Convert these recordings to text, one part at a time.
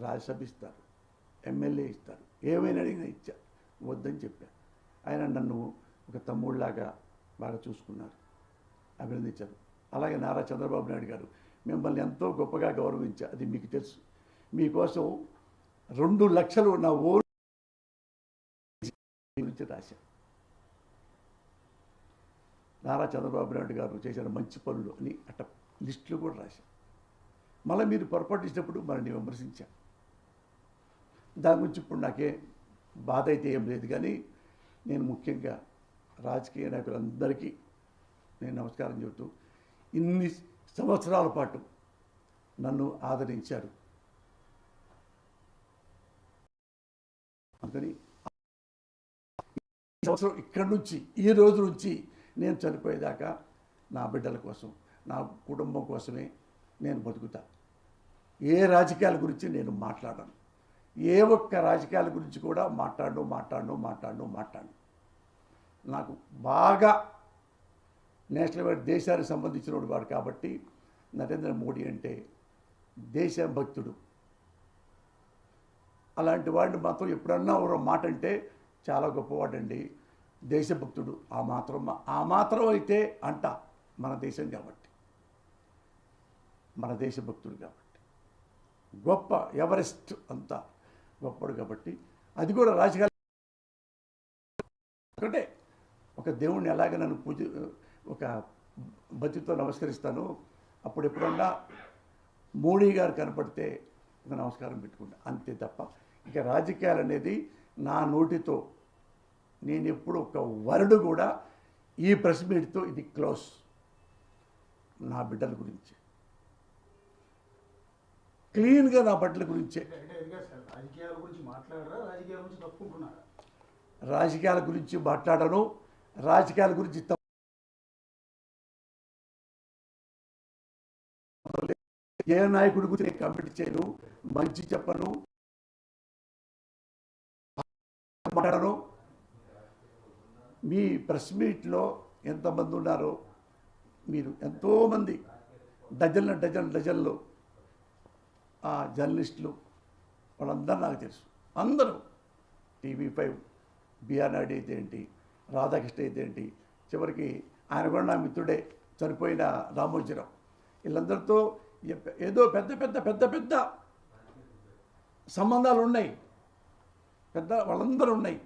రాజ్యసభ ఇస్తారు, ఎమ్మెల్యే ఇస్తారు, ఏమైనా అడిగినా ఇచ్చా, వద్దని చెప్పా. ఆయన నన్ను ఒక తమ్ముళ్ళలాగా బాగా చూసుకున్నారు, అభినందించారు. అలాగే నారా చంద్రబాబు నాయుడు గారు మిమ్మల్ని ఎంతో గొప్పగా గౌరవించా, అది మీకు తెలుసు. మీకోసం 2 లక్షలు నా ఓన్ గురించి రాశా. నారా చంద్రబాబు నాయుడు గారు చేసిన మంచి పనులు అని అట్ట లిస్టులు కూడా రాశా. మళ్ళీ మీరు పొరపాటు ఇచ్చినప్పుడు మనల్ని విమర్శించా. దాని గురించి ఇప్పుడు నాకే బాధ అయితే ఏం లేదు. కానీ నేను ముఖ్యంగా రాజకీయ నాయకులందరికీ నేను నమస్కారం చెబుతూ, ఇన్ని సంవత్సరాల పాటు నన్ను ఆదరించారు. అందుకని ఈ సంవత్సరం ఇక్కడి నుంచి, ఈ రోజు నుంచి నేను చనిపోయేదాకా నా బిడ్డల కోసం, నా కుటుంబం కోసమే నేను బతుకుతా. ఏ రాజకీయాల గురించి నేను మాట్లాడను. ఏ ఒక్క రాజకీయాల గురించి కూడా మాట్లాడను. నాకు బాగా నేషనల్ వైడ్ దేశానికి సంబంధించిన వాడు కాబట్టి నరేంద్ర మోడీ అంటే దేశభక్తుడు. అలాంటి వాడిని మాత్రం ఎప్పుడన్నా ఒక మాట అంటే చాలా గొప్పవాడండి, దేశభక్తుడు. ఆ మాత్రం అయితే అంట మన దేశం కాబట్టి, మన దేశభక్తుడు కాబట్టి, గొప్ప ఎవరెస్ట్ అంతా గొప్పడు కాబట్టి. అది కూడా రాజకీయాలు ఒకటే, ఒక దేవుణ్ణి ఎలాగ నన్ను ఒక భక్తితో నమస్కరిస్తాను. అప్పుడు ఎప్పుడన్నా మోడీ గారు కనపడితే ఒక నమస్కారం పెట్టుకుంటా, అంతే తప్ప ఇక రాజకీయాలు అనేది నా నోటితో నేను ఎప్పుడు ఒక వర్డ్ కూడా ఈ ప్రెస్ మీట్తో ఇది క్లోజ్. నా బిడ్డల గురించి క్లీన్గా, నా బిడ్డల గురించే. రాజకీయాల గురించి మాట్లాడను, రాజకీయాల గురించి ఏ నాయకుడి గురించి నేను కామెంట్ చేయను, మంచి చెప్పను, మాట్లాడను. మీ ప్రెస్ మీట్లో ఎంతమంది ఉన్నారో, మీరు ఎంతోమంది డజన్లు జర్నలిస్టులు, వాళ్ళందరూ నాకు తెలుసు. అందరూ TV5 బిఆర్ నాయుడు అయితే ఏంటి, రాధాకృష్ణ అయితే ఏంటి, చివరికి ఆయన కూడా నా మిత్రుడే, చనిపోయిన రామోజీరావు, వీళ్ళందరితో ఏదో పెద్ద సంబంధాలు ఉన్నాయి, వాళ్ళందరూ ఉన్నాయి.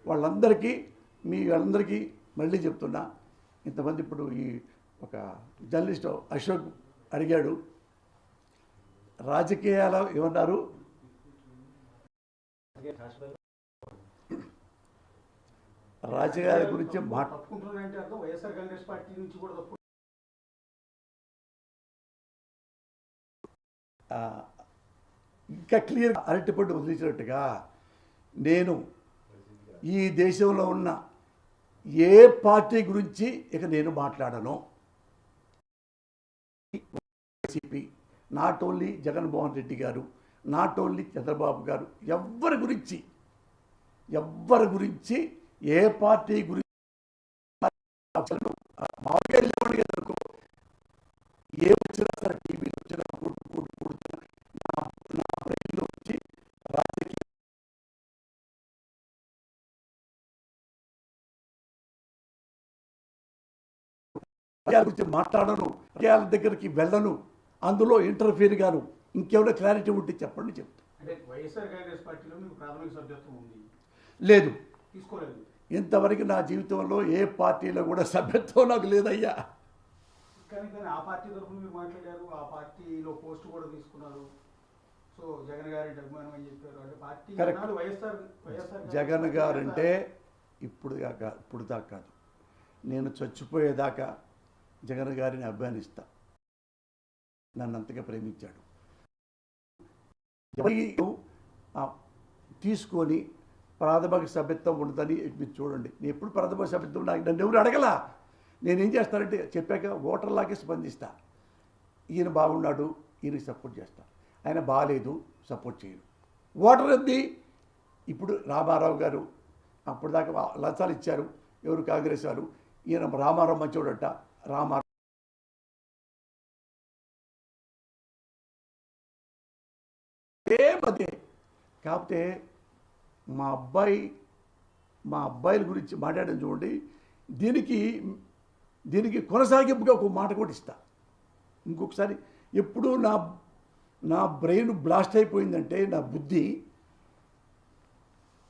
వాళ్ళందరికీ మళ్ళీ చెప్తున్నా. ఇంతమంది ఇప్పుడు ఈ ఒక జర్నలిస్ట్ అశోక్ అడిగాడు, రాజకీయాలు ఏమన్నారు, రాజకీయాల గురించి ఇంకా క్లియర్ అరటిపండు వదిలించినట్టుగా నేను ఈ దేశంలో ఉన్న ఏ పార్టీ గురించి ఇక నేను మాట్లాడను. నాట్ ఓన్లీ జగన్మోహన్ రెడ్డి గారు, నాట్ ఓన్లీ చంద్రబాబు గారు, ఎవ్వరి గురించి ఏ పార్టీ గురించి ఏ వచ్చినా సరే, టీవీలో వచ్చినా నా బ్రెయిన్లో వచ్చి రాజకీయాల గురించి మాట్లాడను, రాజకీయాల దగ్గరికి వెళ్ళను, అందులో ఇంటర్ఫీర్ గాను. ఇంకేమైనా క్లారిటీ ఉంటే చెప్పండి, చెప్తాను. లేదు, ఇంతవరకు నా జీవితంలో ఏ పార్టీలో కూడా సభ్యత్వం నాకు లేదయ్యా. జగన్ గారంటే ఇప్పుడు దాకా కాదు, నేను చచ్చిపోయేదాకా జగన్ గారిని అభిమానిస్తా. నన్ను అంతగా ప్రేమించాడు. తీసుకొని ప్రాథమిక సభ్యత్వం ఉండదని మీరు చూడండి. నేను ఎప్పుడు ప్రాథమిక సభ్యత్వం నన్ను ఎవరు అడగలా. నేనేం చేస్తానంటే చెప్పాక ఓటర్లాగే స్పందిస్తా. ఈయన బాగున్నాడు, ఈయనకి సపోర్ట్ చేస్తా, ఆయన బాగాలేదు సపోర్ట్ చేయను. ఓటర్ ఉంది. ఇప్పుడు రామారావు గారు అప్పుడు దాకా లంచాలు ఇచ్చారు, ఎవరు కాంగ్రెస్ వారు. ఈయన రామారావు మంచోడట, రామారావు సేమ్ అదే. కాకపోతే మా అబ్బాయిల గురించి మాట్లాడడం చూడండి. దీనికి కొనసాగింపుగా ఒక మాట కూడా ఇస్తా. ఇంకొకసారి ఎప్పుడు నా బ్రెయిన్ బ్లాస్ట్ అయిపోయిందంటే, నా బుద్ధి,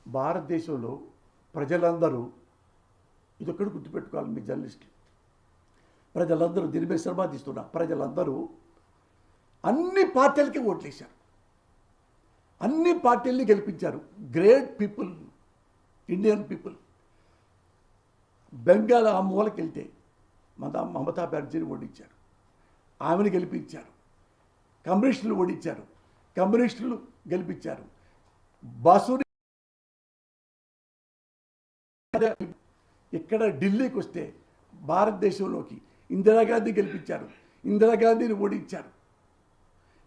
భారతదేశంలో ప్రజలందరూ ఇదొక్కడు గుర్తుపెట్టుకోవాలి మీ జర్నలిస్టులు. ప్రజలందరూ దీని మీద శ్రమ తీస్తున్నా. ప్రజలందరూ అన్ని పార్టీలకి ఓట్లేశారు, అన్ని పార్టీల్ని గెలిపించారు. Great people, Indian people. Bengal ఆ మూలకి వెళ్తే మమతా బెనర్జీని ఓడించారు, ఆమెను గెలిపించారు. కమ్యూనిస్టులు ఓడించారు, కమ్యూనిస్టులు గెలిపించారు. బాసుని ఇక్కడ ఢిల్లీకి వస్తే భారతదేశంలోకి ఇందిరాగాంధీ గెలిపించారు, ఇందిరాగాంధీని ఓడించారు.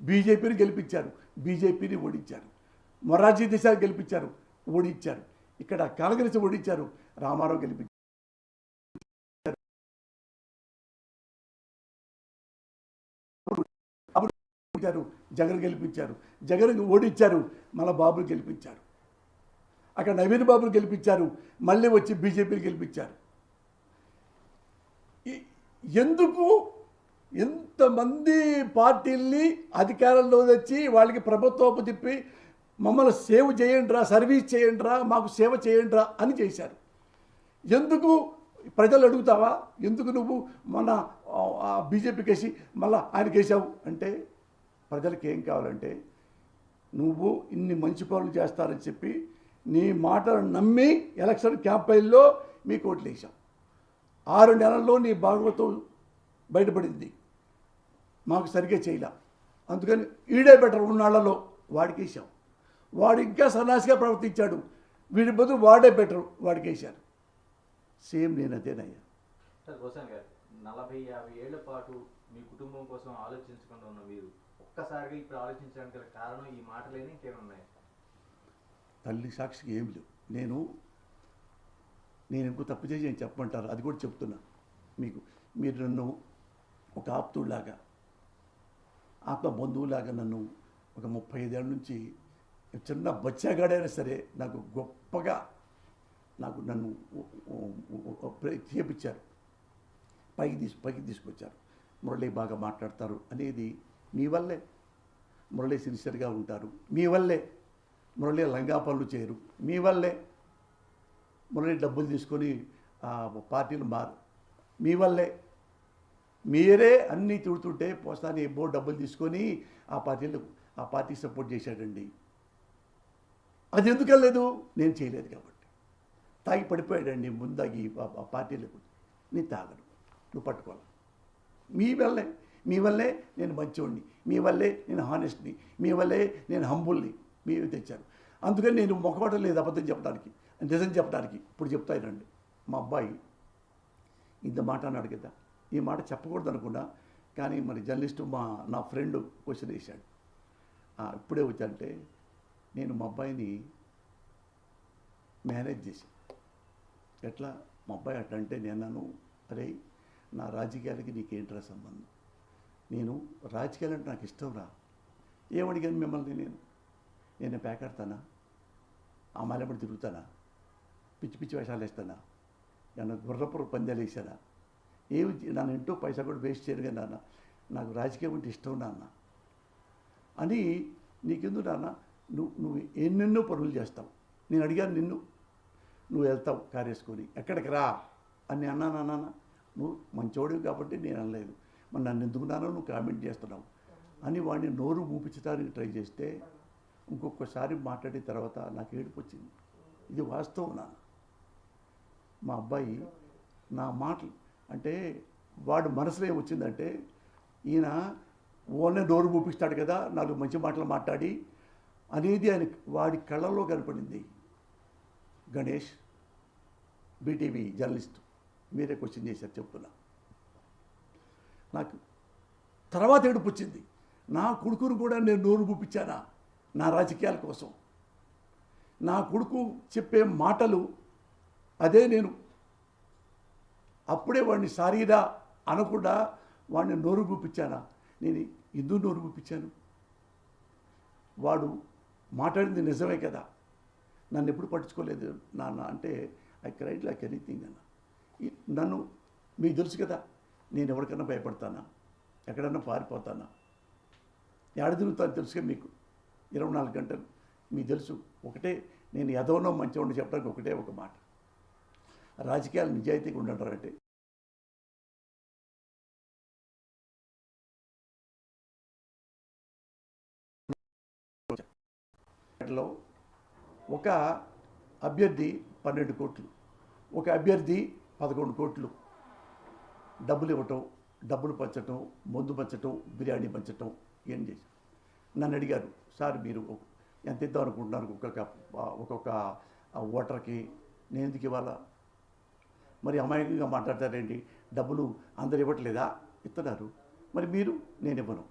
బీజేపీని గెలిపించారు, బీజేపీని ఓడించారు. మొరార్జీ దేశాయ్ గెలిపించారు, ఓడించారు. ఇక్కడ కాంగ్రెస్ ఓడించారు, రామారావు గెలిపించారు. జగన్ గెలిపించారు, జగన్ ఓడించారు, మళ్ళీ బాబుని గెలిపించారు. అక్కడ నవీన్ బాబుని గెలిపించారు, మళ్ళీ వచ్చి బీజేపీని గెలిపించారు. ఎందుకు ఎంతమంది పార్టీల్ని అధికారంలో తెచ్చి వాళ్ళకి ప్రభుత్వపు తిప్పి మమ్మల్ని సేవ్ చేయండిరా, సర్వీస్ చేయండిరా, మాకు సేవ చేయండిరా అని చేశారు. ఎందుకు ప్రజలు అడుగుతావా, ఎందుకు నువ్వు మన బీజేపీకి వేసి మళ్ళీ ఆయనకి వేసావు అంటే, ప్రజలకు ఏం కావాలంటే, నువ్వు ఇన్ని మంచి పనులు చేస్తారని చెప్పి నీ మాటలు నమ్మి ఎలక్షన్ క్యాంపెయిన్లో మీకు ఓట్లు వేసాం. 6 నెలల్లో నీ భాగవతం బయటపడింది, మాకు సరిగ్గా చేయలే. అందుకని ఈడే బెటర్ ఉన్నాళ్లలో వాడికి వేసాం. వాడు ఇంకా సన్నాసిగా ప్రవర్తించాడు, వీడి బదులు వాడే బెటర్, వాడికి వేశారు. సేమ్ నేను అదేనయ్యా. సార్ భూషణ్ గారు, 40-50 ఏళ్ల పాటు మీ కుటుంబం కోసం ఆలోచించకుండా ఉన్న మీరు ఒక్కసారిగా ఇప్పుడు ఆలోచించడానికి గల కారణం ఈ మాటలేని ఇంకేమైనా ఉన్నాయి? తల్లి సాక్షికి ఏమి లేవు. నేను ఇంకో తప్పు చేసి ఏం చెప్పమంటారు, అది కూడా చెప్తున్నా మీకు. మీరు నన్ను ఒక ఆప్తుడిలాగా, ఆత్మ బంధువులాగా నన్ను ఒక 35 ఏళ్ళ నుంచి చిన్న బచ్చాగాడైనా సరే నాకు గొప్పగా నన్ను చేపించారు, పైకి తీసుకొచ్చారు. మురళి బాగా మాట్లాడతారు అనేది మీ వల్లే. మురళి సిన్సియర్గా ఉంటారు మీ వల్లే. మురళి లంగా పనులు చేయరు మీ వల్లే. మురళి డబ్బులు తీసుకొని పార్టీలు మీ వల్లే. మీరే అన్నీ తిడుతుంటే పోస్తాని ఎబ్బో డబ్బులు తీసుకొని ఆ పార్టీకి సపోర్ట్ చేశాడండి. అది ఎందుకు వెళ్ళలేదు, నేను చేయలేదు కాబట్టి. తాగి పడిపోయాడండి ముందాగి ఆ పార్టీలకు. నేను తాగను, నువ్వు పట్టుకోవాలి. మీ వల్లే నేను మంచివాడిని, మీ వల్లే నేను హానెస్ట్ని, మీ వల్లే నేను హంబుల్ని మీరు తెచ్చారు. అందుకని నేను మొక్కబట్టం లేదు అబద్ధం చెప్పడానికి, నిజం చెప్పడానికి. ఇప్పుడు చెప్తానండి, మా అబ్బాయి ఇంత మాట అన్నాడు కదా, ఈ మాట చెప్పకూడదు అనుకున్నా, కానీ మరి జర్నలిస్టు నా ఫ్రెండ్ క్వశ్చన్ వేశాడు. ఇప్పుడే వచ్చానంటే నేను మా అబ్బాయిని మేనేజ్ చేశాను. ఎట్లా మా అబ్బాయి అట్లా అంటే నేను అరే నా రాజకీయాలకి నీకేంట్రా సంబంధం, నేను రాజకీయాలంటే నాకు ఇష్టం రా. ఏమడిగాను మిమ్మల్ని, నేను పేకాడతానా, ఆ మాలెపడి తిరుగుతానా, పిచ్చి పిచ్చి వేషాలు వేస్తానా, నన్ను గుర్రపుర పందాలు వేసానా, ఏమి నన్ను ఇంటూ పైసా కూడా వేస్ట్ చేయరు కదా నాన్న, నాకు రాజకీయం అంటే ఇష్టం నాన్న అని. నీకెందుకు నాన్న, నువ్వు ఎన్నెన్నో పనులు చేస్తావు. నేను అడిగాను నిన్ను, నువ్వు వెళ్తావు కారు వేసుకొని, ఎక్కడికి రా అని అన్నానా నాన్న. నువ్వు మంచోడివి కాబట్టి నేను అనలేదు, మరి నన్ను ఎందుకున్నానో నువ్వు కామెంట్ చేస్తున్నావు అని వాడిని నోరు మూపించడానికి ట్రై చేస్తే ఇంకొకసారి మాట్లాడిన తర్వాత నాకు ఏడుపు వచ్చింది. ఇది వాస్తవం నాన్న. మా అబ్బాయి నా మాటలు అంటే వాడు మనసులో ఏమొచ్చిందంటే, ఈయన ఓన్లీ నోరు మూపిస్తాడు కదా, నాలుగు మంచి మాటలు మాట్లాడి అనేది ఆయన వాడి కళ్ళల్లో కనపడింది. గణేష్ బీటీవీ జర్నలిస్ట్, మీరే క్వశ్చన్ చేశారు చెప్తున్నా. నాకు తర్వాత ఏడుపు వచ్చింది, నా కొడుకును కూడా నేను నోరు మూపించానా నా రాజకీయాల కోసం. నా కొడుకు చెప్పే మాటలు అదే నేను అప్పుడే వాడిని సారీరా అనకుండా వాడిని నోరు మూపించానా. నేను ఎందుకు నోరు మూపించాను, వాడు మాట్లాడింది నిజమే కదా, నన్ను ఎప్పుడు పట్టించుకోలేదు నాన్న అంటే ఐ క్రైడ్ లైక్ ఎనీథింగ్ అన్న. నన్ను మీకు తెలుసు కదా, నేను ఎవరికన్నా భయపడతానా, ఎక్కడన్నా పారిపోతానా, ఏడ తిరుగుతాను తెలుసుగా మీకు 24 గంటలు. మీకు తెలుసు ఒకటే, నేను ఎదవనో మంచివాడిని చెప్పడానికి ఒకటే ఒక మాట, రాజకీయాలు నిజాయితీగా ఉండంటారంటే లో ఒక అభ్యర్థి 12 కోట్లు, ఒక అభ్యర్థి 11 కోట్లు డబ్బులు ఇవ్వటం, డబ్బులు పంచటం, మందు పంచటం, బిర్యానీ పంచటం ఏం చేసి నన్ను అడిగారు, సార్ మీరు ఎంత ఇద్దాం అనుకుంటున్నారు ఒక్కొక్క ఓటర్కి, నేను ఎందుకు ఇవ్వాలా, మరి అమాయకంగా మాట్లాడతారేంటి, డబ్బులు అందరు ఇవ్వట్లేదా, ఇస్తున్నారు, మరి మీరు, నేను ఇవ్వను,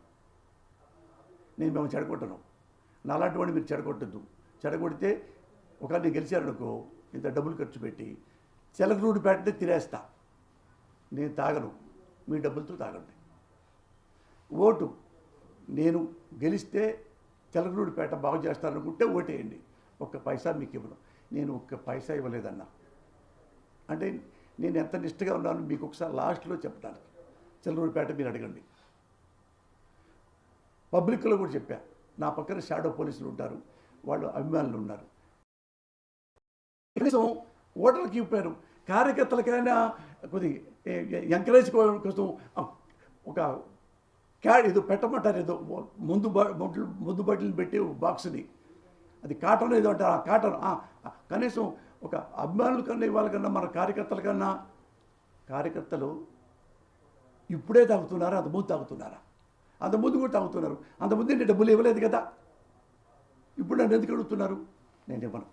నేను మేము చెడగొట్టను, నాలాంటి వాడిని మీరు చెడగొట్టద్దు, చెడగొడితే ఒకవేళ నేను గెలిచారనుకో ఇంత డబ్బులు ఖర్చు పెట్టి చిలకలూరిపేటనే తినేస్తా, నేను తాగను, మీ డబ్బులతో తాగండి. ఓటు నేను గెలిస్తే చిలకలూరిపేట బాగు చేస్తాననుకుంటే ఓటేయండి, ఒక్క పైసా మీకు ఇవ్వను. నేను ఒక్క పైసా ఇవ్వలేదన్నా అంటే నేను ఎంత నిష్ఠగా ఉన్నాను మీకు ఒకసారి లాస్ట్లో చెప్పడానికి. చిలకలూరిపేట మీరు అడగండి. పబ్లిక్లో కూడా చెప్పా, నా పక్కన షాడో పోలీసులు ఉంటారు, వాళ్ళు అభిమానులు ఉన్నారు, కనీసం ఓటర్లకు ఇవ్వరు, కార్యకర్తలకైనా కొద్దిగా ఎంకరేజ్ కోసం ఒక ఏదో పెట్టమంటారు, ఏదో ముందు బట్టలు పెట్టి బాక్స్ని, అది కాటన్ ఏదో అంటారు, ఆ కాటన్ కనీసం ఒక అభిమానుల కన్నా ఇవాళ కన్నా మన కార్యకర్తల కన్నా, కార్యకర్తలు ఇప్పుడే తాగుతున్నారా, అంతకుముందు తాగుతున్నారా, అంతకుముందు కూడా తాగుతున్నారు, అంతకుముందు నేను డబ్బులు ఇవ్వలేదు కదా, ఇప్పుడు నన్ను ఎందుకు అడుగుతున్నారు, నేను ఇవ్వను.